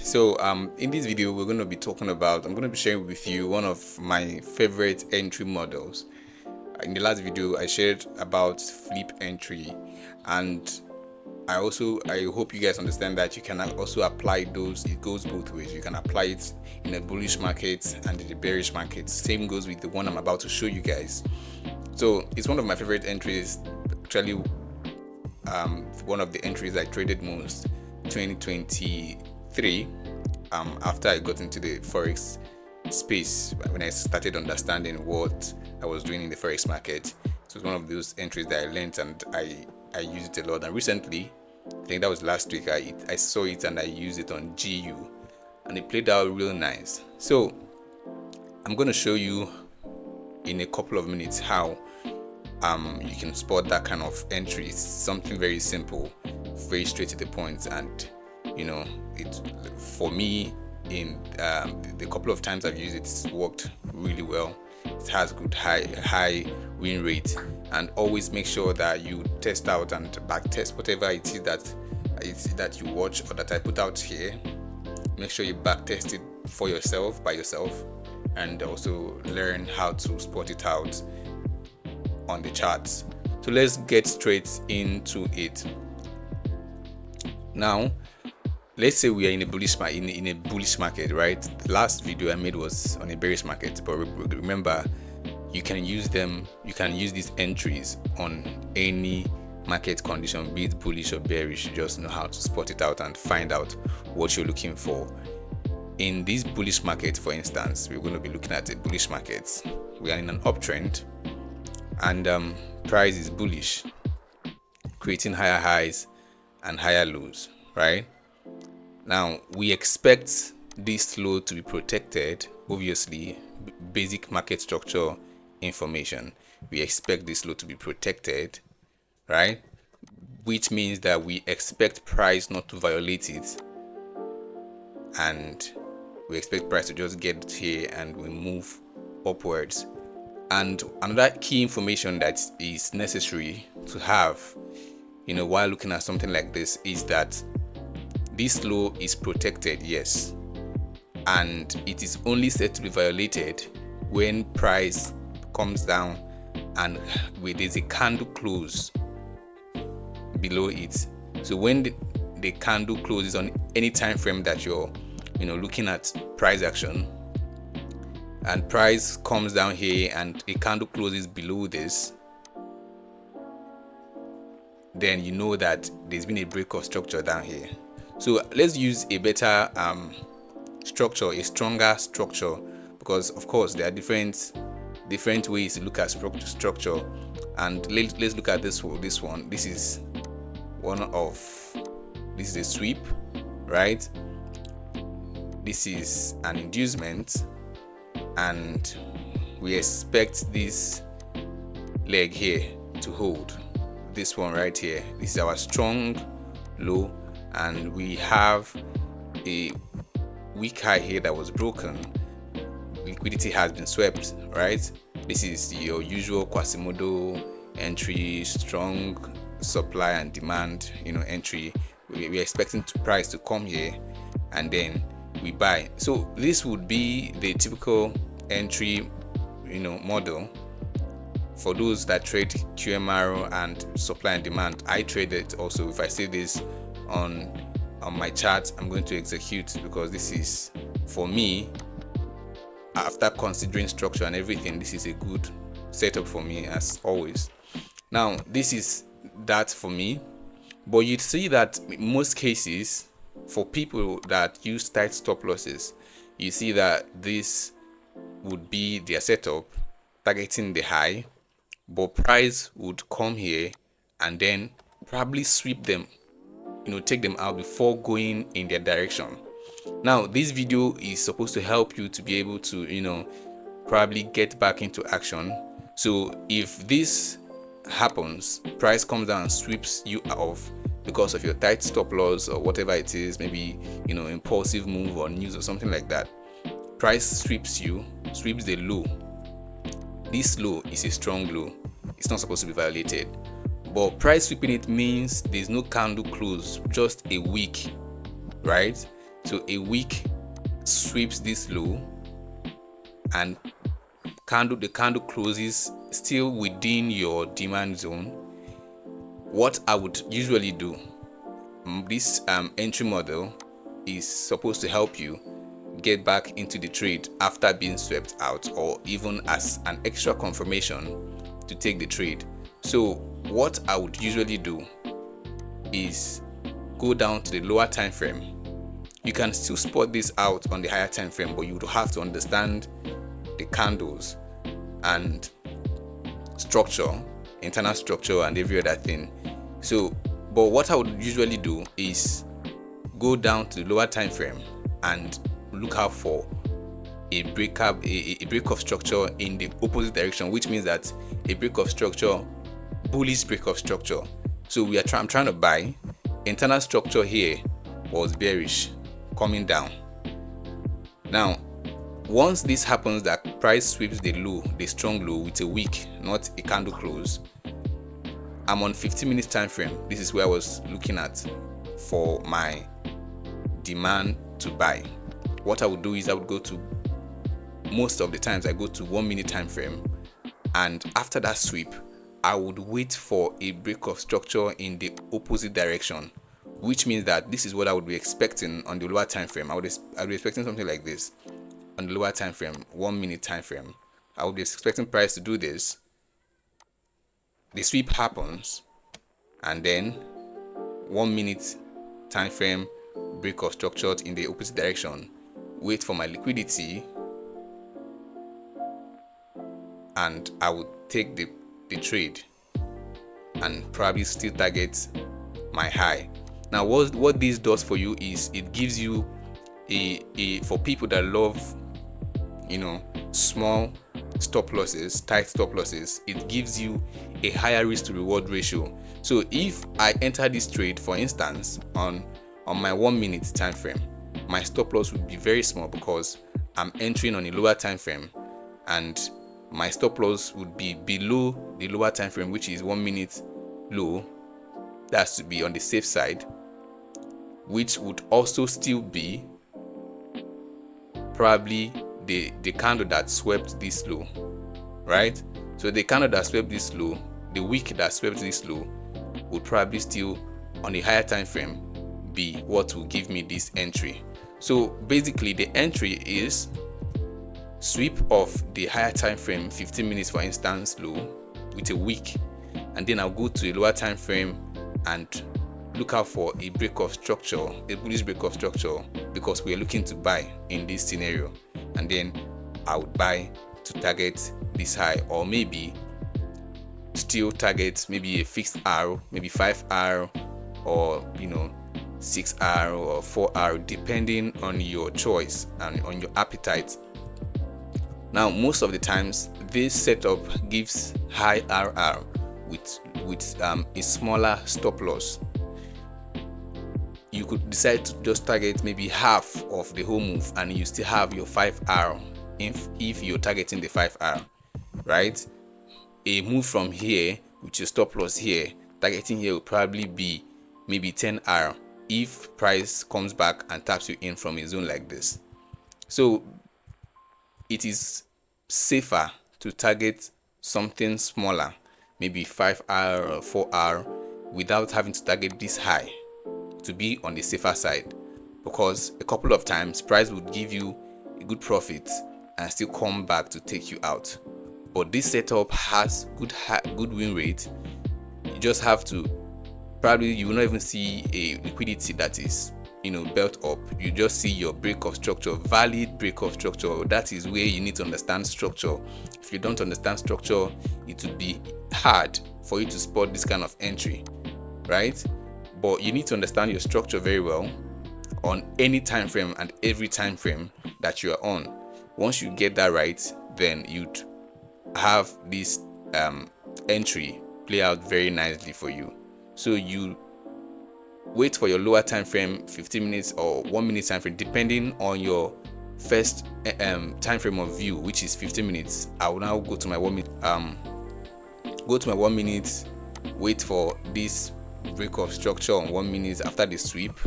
So in this video we're going to be talking about, I'm going to be sharing with you one of my favorite entry models. In the last video I shared about flip entry, and I hope you guys understand that you can also apply those. It goes both ways. You can apply it in a bullish market and in the bearish market. Same goes with the one I'm about to show you guys. So it's one of my favorite entries. Actually, one of the entries I traded most 2023, after I got into the forex space, when I started understanding what I was doing in the forex market. It was one of those entries that I learned, and I used it a lot. And recently, I think that was last week, I saw it and I used it on GU, and it played out real nice. So I'm going to show you in a couple of minutes how you can spot that kind of entry. It's something very simple, very straight to the point, and it, for me, in the couple of times I've used it, it's worked really well. It has good high win rate. And always make sure that you test out and back test whatever it is that you watch or that I put out here. Make sure you back test it for yourself, by yourself, and also learn how to spot it out on the charts. So let's get straight into it. Now, let's say we are in a bullish market, right? The last video I made was on a bearish market, but remember, you can use these entries on any market condition, be it bullish or bearish. You just know how to spot it out and find out what you're looking for. In this bullish market, for instance, we're going to be looking at a bullish market. We are in an uptrend, and price is bullish, creating higher highs and higher lows, right? Now we expect this low to be protected. Obviously, basic market structure information, we expect this low to be protected, right? Which means that we expect price not to violate it, and we expect price to just get here and we move upwards. And another key information that is necessary to have, while looking at something like this, is that this low is protected, yes, and it is only said to be violated when price comes down and there's a candle close below it. So when the candle closes on any time frame that you're looking at price action, and price comes down here and a candle closes below this, then you know that there's been a break of structure down here. So let's use a better structure, a stronger structure, because of course there are different ways to look at structure. And let's look at this one. This is a sweep, right? This is an inducement, and we expect this leg here to hold. This one right here, this is our strong low, and we have a weak high here that was broken. Liquidity has been swept, right? This is your usual Quasimodo entry, strong supply and demand entry. We're expecting price to come here and then we buy. So this would be the typical entry model for those that trade QMR and supply and demand. I trade it also. If I see this on my chart, I'm going to execute, because this is, for me, after considering structure and everything, this is a good setup for me, as always. Now this is that for me, but you'd see that in most cases, for people that use tight stop losses, you see that this would be their setup, targeting the high, but price would come here and then probably sweep them, take them out before going in their direction. Now this video is supposed to help you to be able to probably get back into action. So if this happens, price comes down and sweeps you off because of your tight stop loss or whatever it is, maybe impulsive move or news or something like that, price sweeps the low. This low is a strong low, it's not supposed to be violated, but price sweeping it means there's no candle close, just a wick, right? So a wick sweeps this low, and the candle closes still within your demand zone. What I would usually do, this entry model is supposed to help you get back into the trade after being swept out, or even as an extra confirmation to take the trade. So what I would usually do is go down to the lower time frame. You can still spot this out on the higher time frame, but you would have to understand the candles and structure, internal structure, and every other thing. So, but what I would usually do is go down to the lower time frame and look out for a break of structure in the opposite direction, which means that a break of structure, bullish break of structure. So I'm trying to buy. Internal structure here was bearish, coming down. Now, once this happens, that price sweeps the low, the strong low, with a wick, not a candle close, I'm on 15 minutes time frame. This is where I was looking at for my demand to buy. What I would do is I would go to, most of the times I go to 1 minute time frame, and after that sweep I would wait for a break of structure in the opposite direction, which means that this is what I would be expecting on the lower time frame. I would be expecting something like this on the lower time frame, 1 minute time frame. I would be expecting price to do this. The sweep happens, and then 1 minute time frame, break of structure in the opposite direction, wait for my liquidity, and I would take the trade and probably still target my high. Now what this does for you is it gives you a for people that love, small stop losses, tight stop losses, it gives you a higher risk to reward ratio. So if I enter this trade, for instance, on my 1 minute time frame, my stop loss would be very small because I'm entering on a lower time frame, and my stop loss would be below the lower time frame, which is 1 minute low. That's to be on the safe side, which would also still be probably the candle that swept this low, right? So the candle that swept this low, the wick that swept this low, would probably still on the higher time frame be what will give me this entry. So basically the entry is sweep of the higher time frame, 15 minutes for instance low, with a wick, and then I'll go to a lower time frame and look out for a break of structure, a bullish break of structure, because we're looking to buy in this scenario, and then I would buy to target this high, or maybe still target maybe a fixed R, maybe 5R, or 6R or 4R, depending on your choice and on your appetite. Now most of the times this setup gives high RR with a smaller stop loss. You could decide to just target maybe half of the whole move, and you still have your 5R if you're targeting the 5R, right? A move from here with your stop loss here, targeting here will probably be maybe 10R if price comes back and taps you in from a zone like this. So it is safer to target something smaller, maybe 5R or 4R, without having to target this high, to be on the safer side, because a couple of times price would give you a good profit and still come back to take you out. But this setup has good win rate. You just have to, probably you will not even see a liquidity that is belt up. You just see your break of structure, valid break of structure. That is where you need to understand structure. If you don't understand structure, it would be hard for you to spot this kind of entry, right? But you need to understand your structure very well on any time frame and every time frame that you are on. Once you get that right, then you'd have this entry play out very nicely for you. So you wait for your lower time frame, 15 minutes or 1 minute time frame, depending on your first time frame of view, which is 15 minutes. I will now go to my 1 minute, wait for this break of structure on 1 minute after the sweep.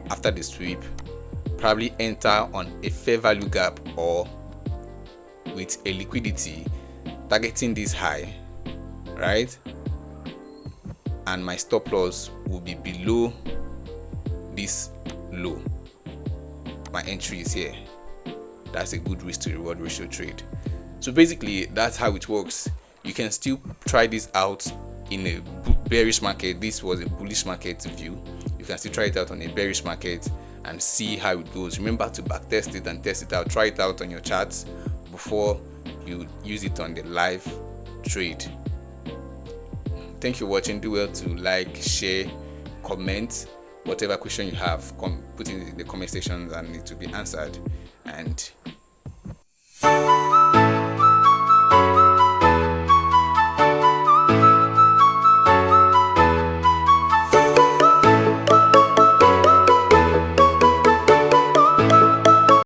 after the sweep, probably enter on a fair value gap or with a liquidity targeting this high, right? And my stop loss will be below this low. My entry is here. That's a good risk to reward ratio trade. So basically, that's how it works. You can still try this out in a bearish market. This was a bullish market view. You can still try it out on a bearish market and see how it goes. Remember to back test it and test it out. Try it out on your charts before you use it on the live trade. Thank you for watching. Do well to like, share, comment. Whatever question you have, put it in the comment section and it will be answered. And